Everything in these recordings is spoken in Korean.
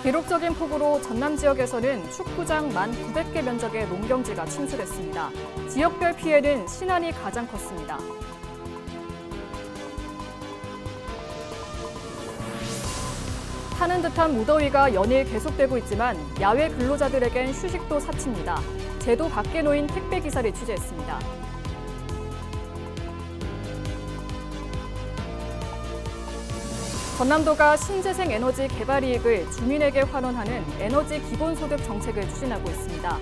기록적인 폭우로 전남 지역에서는 축구장 1,900개 면적의 농경지가 침수됐습니다. 지역별 피해는 신안이 가장 컸습니다. 타는 듯한 무더위가 연일 계속되고 있지만 야외 근로자들에겐 휴식도 사치입니다. 제도 밖에 놓인 택배 기사를 취재했습니다. 전남도가 신재생 에너지 개발 이익을 주민에게 환원하는 에너지 기본소득 정책을 추진하고 있습니다.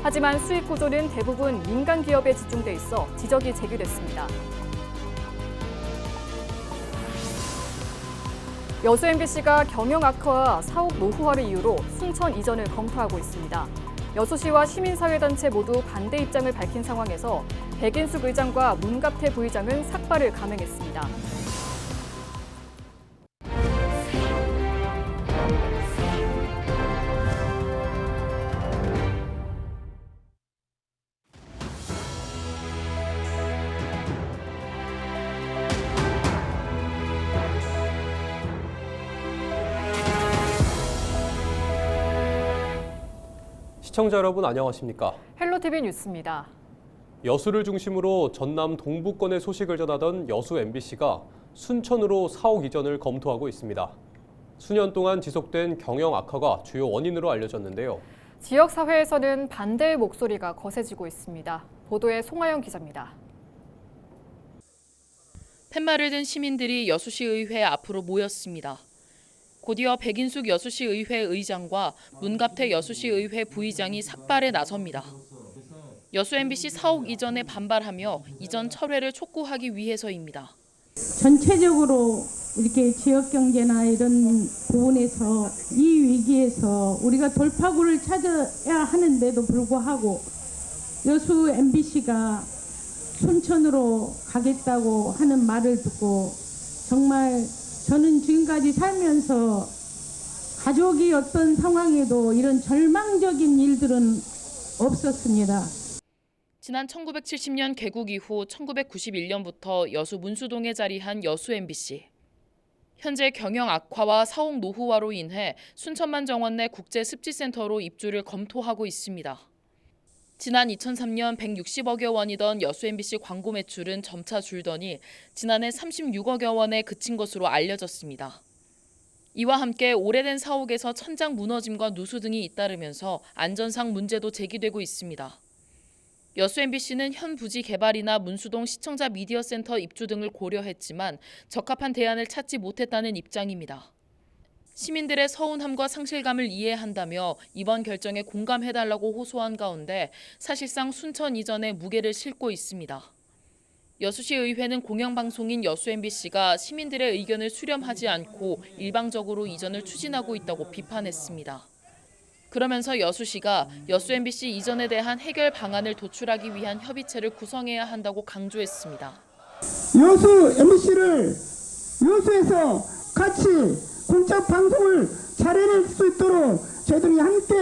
하지만 수익 구조는 대부분 민간 기업에 집중돼 있어 지적이 제기됐습니다. 여수 MBC가 경영 악화와 사업 노후화를 이유로 순천 이전을 검토하고 있습니다. 여수시와 시민사회단체 모두 반대 입장을 밝힌 상황에서 백인숙 의장과 문갑태 부의장은 삭발을 감행했습니다. 시청자 여러분 안녕하십니까? 헬로티비 뉴스입니다. 여수를 중심으로 전남 동부권의 소식을 전하던 여수 MBC가 순천으로 사옥 이전을 검토하고 있습니다. 수년 동안 지속된 경영 악화가 주요 원인으로 알려졌는데요. 지역사회에서는 반대의 목소리가 거세지고 있습니다. 보도에 송하영 기자입니다. 팻말을 든 시민들이 여수시의회 앞으로 모였습니다. 곧이어 백인숙 여수시의회 의장과 문갑태 여수시의회 부의장이 삭발에 나섭니다. 여수 MBC 사옥 이전에 반발하며 이전 철회를 촉구하기 위해서입니다. 전체적으로 이렇게 지역 경제나 이런 부분에서 이 위기에서 우리가 돌파구를 찾아야 하는데도 불구하고 여수 MBC가 순천으로 가겠다고 하는 말을 듣고 정말 저는 지금까지 살면서 가족이 어떤 상황에도 이런 절망적인 일들은 없었습니다. 지난 1970년 개국 이후 1991년부터 여수 문수동에 자리한 여수 MBC. 현재 경영 악화와 사옥 노후화로 인해 순천만 정원 내 국제습지센터로 입주를 검토하고 있습니다. 지난 2003년 160억여 원이던 여수 MBC 광고 매출은 점차 줄더니 지난해 36억여 원에 그친 것으로 알려졌습니다. 이와 함께 오래된 사옥에서 천장 무너짐과 누수 등이 잇따르면서 안전상 문제도 제기되고 있습니다. 여수 MBC는 현 부지 개발이나 문수동 시청자 미디어 센터 입주 등을 고려했지만 적합한 대안을 찾지 못했다는 입장입니다. 시민들의 서운함과 상실감을 이해한다며 이번 결정에 공감해달라고 호소한 가운데 사실상 순천 이전에 무게를 싣고 있습니다. 여수시의회는 공영방송인 여수 MBC가 시민들의 의견을 수렴하지 않고 일방적으로 이전을 추진하고 있다고 비판했습니다. 그러면서 여수시가 여수 MBC 이전에 대한 해결 방안을 도출하기 위한 협의체를 구성해야 한다고 강조했습니다. 여수 MBC를 여수에서 같이 공적 방송을 잘해낼 수 있도록 저희들이 함께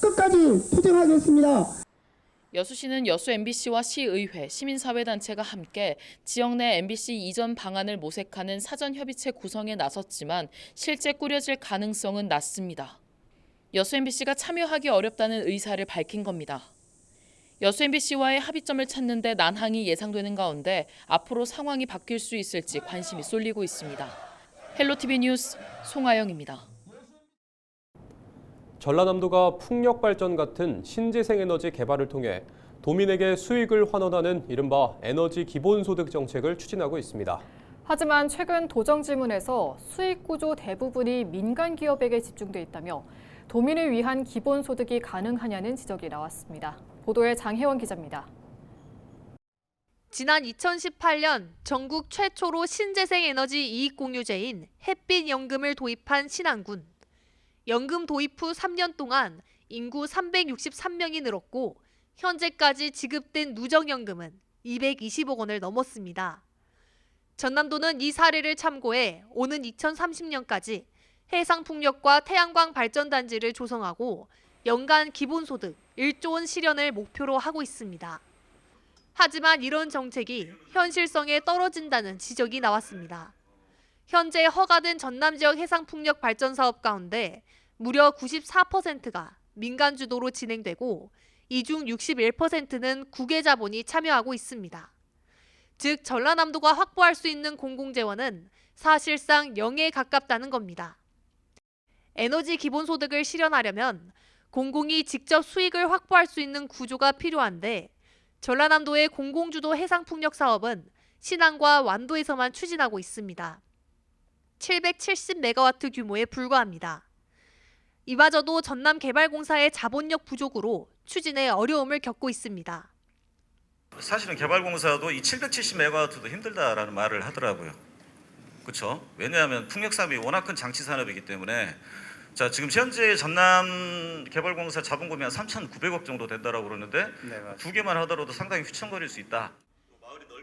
끝까지 투쟁하겠습니다. 여수시는 여수 MBC와 시의회, 시민사회단체가 함께 지역 내 MBC 이전 방안을 모색하는 사전협의체 구성에 나섰지만 실제 꾸려질 가능성은 낮습니다. 여수 MBC가 참여하기 어렵다는 의사를 밝힌 겁니다. 여수 MBC와의 합의점을 찾는 데 난항이 예상되는 가운데 앞으로 상황이 바뀔 수 있을지 관심이 쏠리고 있습니다. 헬로티비 뉴스 송하영입니다. 전라남도가 풍력 발전 같은 신재생 에너지 개발을 통해 도민에게 수익을 환원하는 이른바 에너지 기본소득 정책을 추진하고 있습니다. 하지만 최근 도정지문에서 수익 구조 대부분이 민간 기업에게 집중돼 있다며 도민을 위한 기본소득이 가능하냐는 지적이 나왔습니다. 보도에 장혜원 기자입니다. 지난 2018년 전국 최초로 신재생 에너지 이익 공유제인 햇빛연금을 도입한 신안군. 연금 도입 후 3년 동안 인구 363명이 늘었고 현재까지 지급된 누적연금은 220억 원을 넘었습니다. 전남도는 이 사례를 참고해 오는 2030년까지 해상풍력과 태양광 발전단지를 조성하고 연간 기본소득 1조 원 실현을 목표로 하고 있습니다. 하지만 이런 정책이 현실성에 떨어진다는 지적이 나왔습니다. 현재 허가된 전남 지역 해상풍력 발전 사업 가운데 무려 94%가 민간 주도로 진행되고 이 중 61%는 국외 자본이 참여하고 있습니다. 즉 전라남도가 확보할 수 있는 공공재원은 사실상 0에 가깝다는 겁니다. 에너지 기본소득을 실현하려면 공공이 직접 수익을 확보할 수 있는 구조가 필요한데 전라남도의 공공주도 해상풍력 사업은 신안과 완도에서만 추진하고 있습니다. 770메가와트 규모에 불과합니다. 이마저도 전남개발공사의 자본력 부족으로 추진에 어려움을 겪고 있습니다. 사실은 개발공사도 이 770메가와트도 힘들다라는 말을 하더라고요. 그렇죠? 왜냐하면 풍력 사업이 워낙 큰 장치 산업이기 때문에 자 지금 현재 전남 개발공사 자본금이 한 3,900억 정도 된다라고 그러는데 두 개만 하더라도 상당히 휘청거릴 수 있다.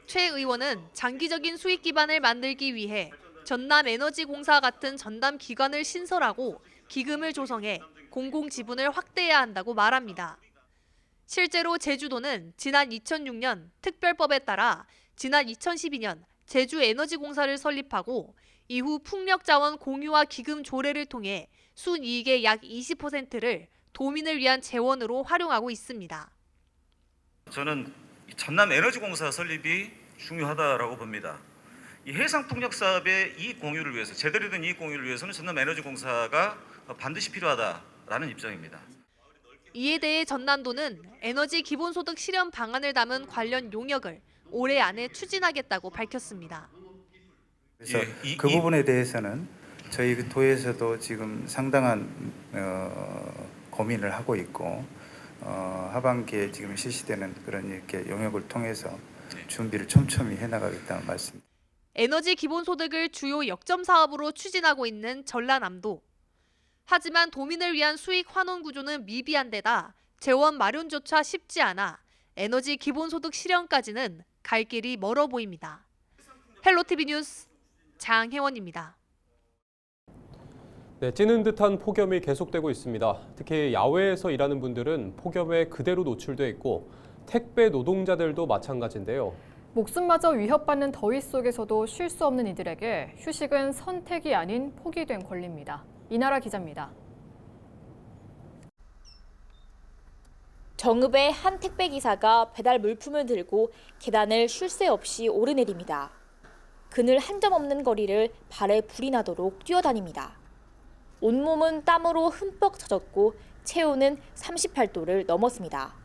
최 의원은 장기적인 수익 기반을 만들기 위해 전남에너지공사 같은 전담 기관을 신설하고 기금을 조성해 공공 지분을 확대해야 한다고 말합니다. 실제로 제주도는 지난 2006년 특별법에 따라 지난 2012년 제주에너지공사를 설립하고 이후 풍력자원 공유와 기금 조례를 통해 순이익의 약 20%를 도민을 위한 재원으로 활용하고 있습니다. 저는 전남에너지공사 설립이 중요하다라고 봅니다. 이 해상풍력 사업의 이익 공유를 위해서 제대로 된 이익 공유를 위해서는 전남에너지공사가 반드시 필요하다라는 입장입니다. 이에 대해 전남도는 에너지 기본소득 실현 방안을 담은 관련 용역을 올해 안에 추진하겠다고 밝혔습니다. 그래서 그 부분에 대해서는 저희 도에서도 지금 상당한 고민을 하고 있고 하반기에 지금 실시되는 그런 이렇게 용역을 통해서 준비를 촘촘히 해나가겠다는 말씀입니다. 에너지 기본소득을 주요 역점 사업으로 추진하고 있는 전라남도. 하지만 도민을 위한 수익 환원 구조는 미비한 데다 재원 마련조차 쉽지 않아 에너지 기본소득 실현까지는 갈 길이 멀어 보입니다. 헬로티비 뉴스 장혜원입니다. 네, 찌는 듯한 폭염이 계속되고 있습니다. 특히 야외에서 일하는 분들은 폭염에 그대로 노출돼 있고 택배 노동자들도 마찬가지인데요. 목숨마저 위협받는 더위 속에서도 쉴 수 없는 이들에게 휴식은 선택이 아닌 폭이 된 권리입니다. 이나라 기자입니다. 정읍의 한 택배기사가 배달 물품을 들고 계단을 쉴 새 없이 오르내립니다. 그늘 한 점 없는 거리를 발에 불이 나도록 뛰어다닙니다. 온몸은 땀으로 흠뻑 젖었고 체온은 38도를 넘었습니다.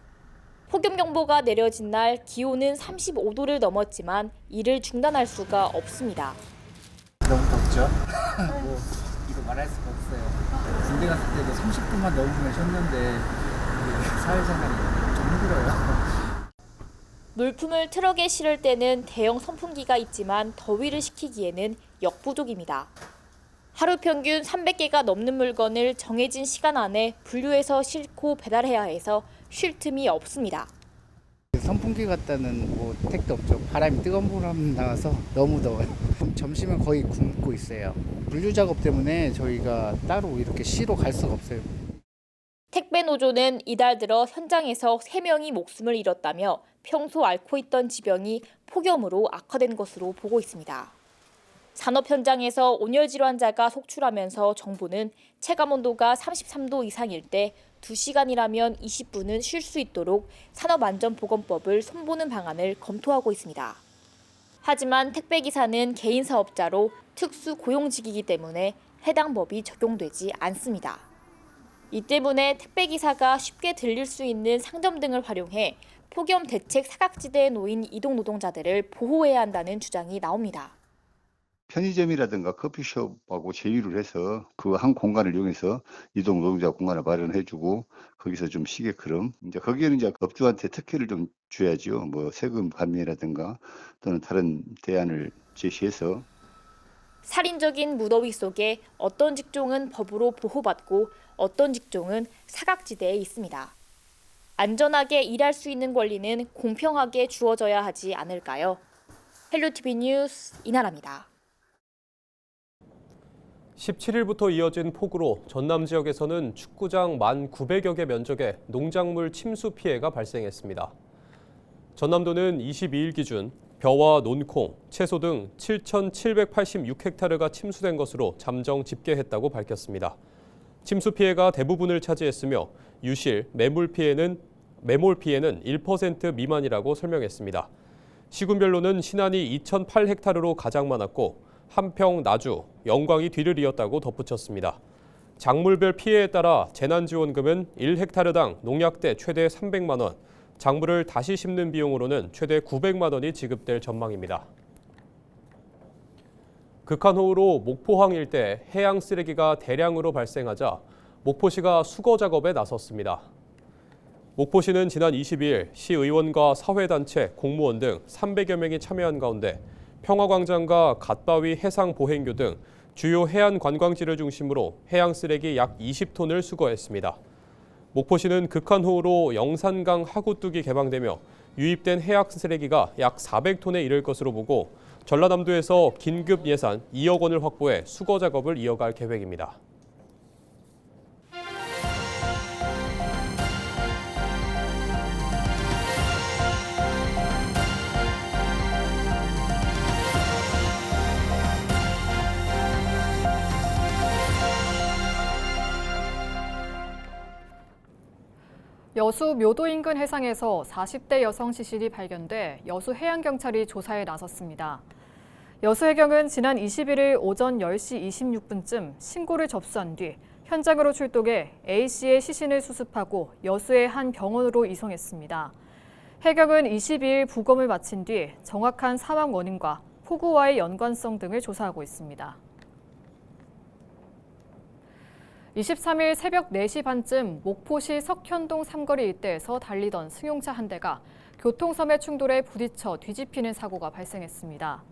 폭염경보가 내려진 날 기온은 35도를 넘었지만 이를 중단할 수가 없습니다. 너무 덥죠? 뭐 이거 말할 수가 없어요. 군대 갔을 때도 30분만 넘으면 쉬었는데 사회생활이 좀 힘들어요. 물품을 트럭에 실을 때는 대형 선풍기가 있지만 더위를 식히기에는 역부족입니다. 하루 평균 300개가 넘는 물건을 정해진 시간 안에 분류해서 싣고 배달해야 해서 쉴 틈이 없습니다. 선풍기 갖다는 뭐 택도 없죠. 바람이 뜨거운 바람 나와서 너무 더워요. 점심은 거의 굶고 있어요. 분류 작업 때문에 저희가 따로 이렇게 쉬러 갈 수가 없어요. 택배 노조는 이달 들어 현장에서 3명이 목숨을 잃었다며 평소 앓고 있던 지병이 폭염으로 악화된 것으로 보고 있습니다. 산업 현장에서 온열 질환자가 속출하면서 정부는 체감온도가 33도 이상일 때 2시간이라면 20분은 쉴 수 있도록 산업안전보건법을 손보는 방안을 검토하고 있습니다. 하지만 택배기사는 개인 사업자로 특수 고용직이기 때문에 해당 법이 적용되지 않습니다. 이 때문에 택배기사가 쉽게 들릴 수 있는 상점 등을 활용해 폭염 대책 사각지대에 놓인 이동 노동자들을 보호해야 한다는 주장이 나옵니다. 편의점이라든가 커피숍하고 제휴를 해서 그 한 공간을 이용해서 이동 노동자 공간을 마련해주고 거기서 좀 쉬게끔 이제 거기에는 이제 업주한테 특혜를 좀 줘야죠. 뭐 세금 감면이라든가 또는 다른 대안을 제시해서. 살인적인 무더위 속에 어떤 직종은 법으로 보호받고 어떤 직종은 사각지대에 있습니다. 안전하게 일할 수 있는 권리는 공평하게 주어져야 하지 않을까요? 헬로티비 뉴스 이나라입니다. 17일부터 이어진 폭우로 전남 지역에서는 축구장 1,900여 개 면적에 농작물 침수 피해가 발생했습니다. 전남도는 22일 기준 벼와 논콩, 채소 등 7,786헥타르가 침수된 것으로 잠정 집계했다고 밝혔습니다. 침수 피해가 대부분을 차지했으며 유실, 매몰 피해는 1% 미만이라고 설명했습니다. 시군별로는 신안이 2,008헥타르로 가장 많았고 한평, 나주, 영광이 뒤를 이었다고 덧붙였습니다. 작물별 피해에 따라 재난지원금은 1헥타르당 농약대 최대 300만 원, 작물을 다시 심는 비용으로는 최대 900만 원이 지급될 전망입니다. 극한호우로 목포항 일대 해양 쓰레기가 대량으로 발생하자 목포시가 수거 작업에 나섰습니다. 목포시는 지난 22일 시의원과 사회단체, 공무원 등 300여 명이 참여한 가운데 평화광장과 갓바위 해상보행교 등 주요 해안 관광지를 중심으로 해양 쓰레기 약 20톤을 수거했습니다. 목포시는 극한호우로 영산강 하구뚝이 개방되며 유입된 해양 쓰레기가 약 400톤에 이를 것으로 보고 전라남도에서 긴급 예산 2억 원을 확보해 수거 작업을 이어갈 계획입니다. 여수 묘도 인근 해상에서 40대 여성 시신이 발견돼 여수 해양경찰이 조사에 나섰습니다. 여수해경은 지난 21일 오전 10시 26분쯤 신고를 접수한 뒤 현장으로 출동해 A씨의 시신을 수습하고 여수의 한 병원으로 이송했습니다. 해경은 22일 부검을 마친 뒤 정확한 사망 원인과 폭우와의 연관성 등을 조사하고 있습니다. 23일 새벽 4시 반쯤 목포시 석현동 삼거리 일대에서 달리던 승용차 한 대가 교통섬의 충돌에 부딪혀 뒤집히는 사고가 발생했습니다.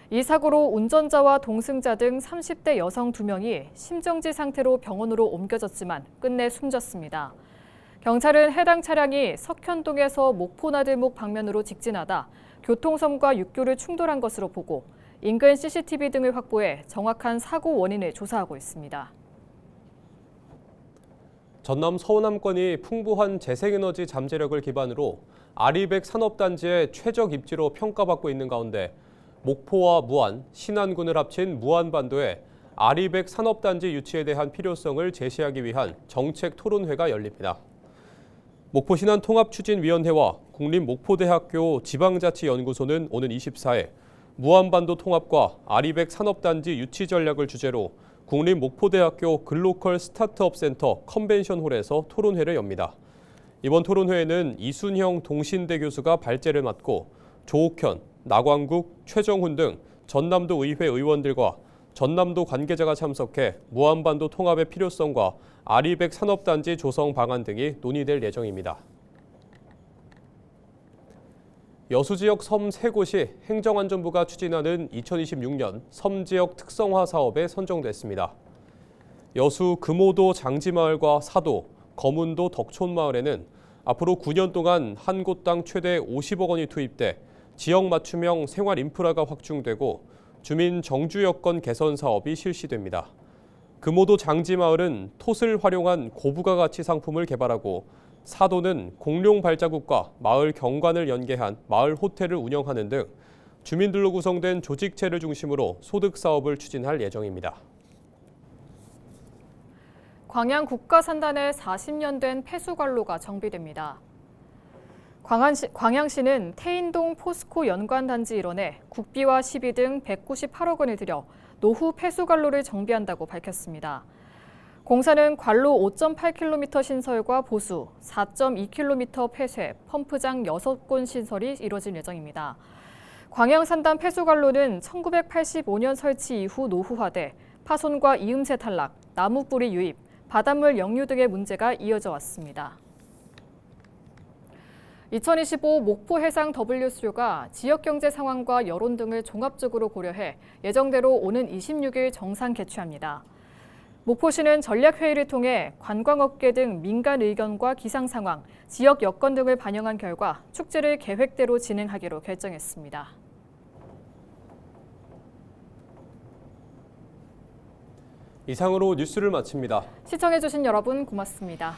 이 사고로 운전자와 동승자 등 30대 여성 2명이 심정지 상태로 병원으로 옮겨졌지만 끝내 숨졌습니다. 경찰은 해당 차량이 석현동에서 목포나들목 방면으로 직진하다 교통섬과 육교를 충돌한 것으로 보고 인근 CCTV 등을 확보해 정확한 사고 원인을 조사하고 있습니다. 전남 서호남권이 풍부한 재생에너지 잠재력을 기반으로 아리백 산업단지의 최적 입지로 평가받고 있는 가운데 목포와 무안, 신안군을 합친 무안반도에 아리백 산업단지 유치에 대한 필요성을 제시하기 위한 정책 토론회가 열립니다. 목포신안통합추진위원회와 국립목포대학교 지방자치연구소는 오는 24일 무안반도 통합과 아리백 산업단지 유치 전략을 주제로 국립목포대학교 글로컬 스타트업 센터 컨벤션홀에서 토론회를 엽니다. 이번 토론회에는 이순형 동신대 교수가 발제를 맡고 조옥현, 나광국, 최정훈 등 전남도 의회 의원들과 전남도 관계자가 참석해 무안반도 통합의 필요성과 아리백 산업단지 조성 방안 등이 논의될 예정입니다. 여수 지역 섬 3곳이 행정안전부가 추진하는 2026년 섬지역 특성화 사업에 선정됐습니다. 여수 금오도 장지마을과 사도, 거문도 덕촌마을에는 앞으로 9년 동안 한 곳당 최대 50억 원이 투입돼 지역 맞춤형 생활 인프라가 확충되고 주민 정주 여건 개선 사업이 실시됩니다. 금오도 장지마을은 톳을 활용한 고부가가치 상품을 개발하고 사도는 공룡 발자국과 마을 경관을 연계한 마을 호텔을 운영하는 등 주민들로 구성된 조직체를 중심으로 소득 사업을 추진할 예정입니다. 광양 국가산단에 40년 된 폐수관로가 정비됩니다. 광양시는 태인동 포스코 연관단지 일원에 국비와 시비 등 198억 원을 들여 노후 폐수관로를 정비한다고 밝혔습니다. 공사는 관로 5.8km 신설과 보수, 4.2km 폐쇄, 펌프장 6곳 신설이 이뤄질 예정입니다. 광양산단 폐수관로는 1985년 설치 이후 노후화돼 파손과 이음새 탈락, 나무 뿌리 유입, 바닷물 역류 등의 문제가 이어져 왔습니다. 2025 목포해상 W수료가 지역경제 상황과 여론 등을 종합적으로 고려해 예정대로 오는 26일 정상 개최합니다. 목포시는 전략회의를 통해 관광업계 등 민간 의견과 기상 상황, 지역 여건 등을 반영한 결과 축제를 계획대로 진행하기로 결정했습니다. 이상으로 뉴스를 마칩니다. 시청해주신 여러분 고맙습니다.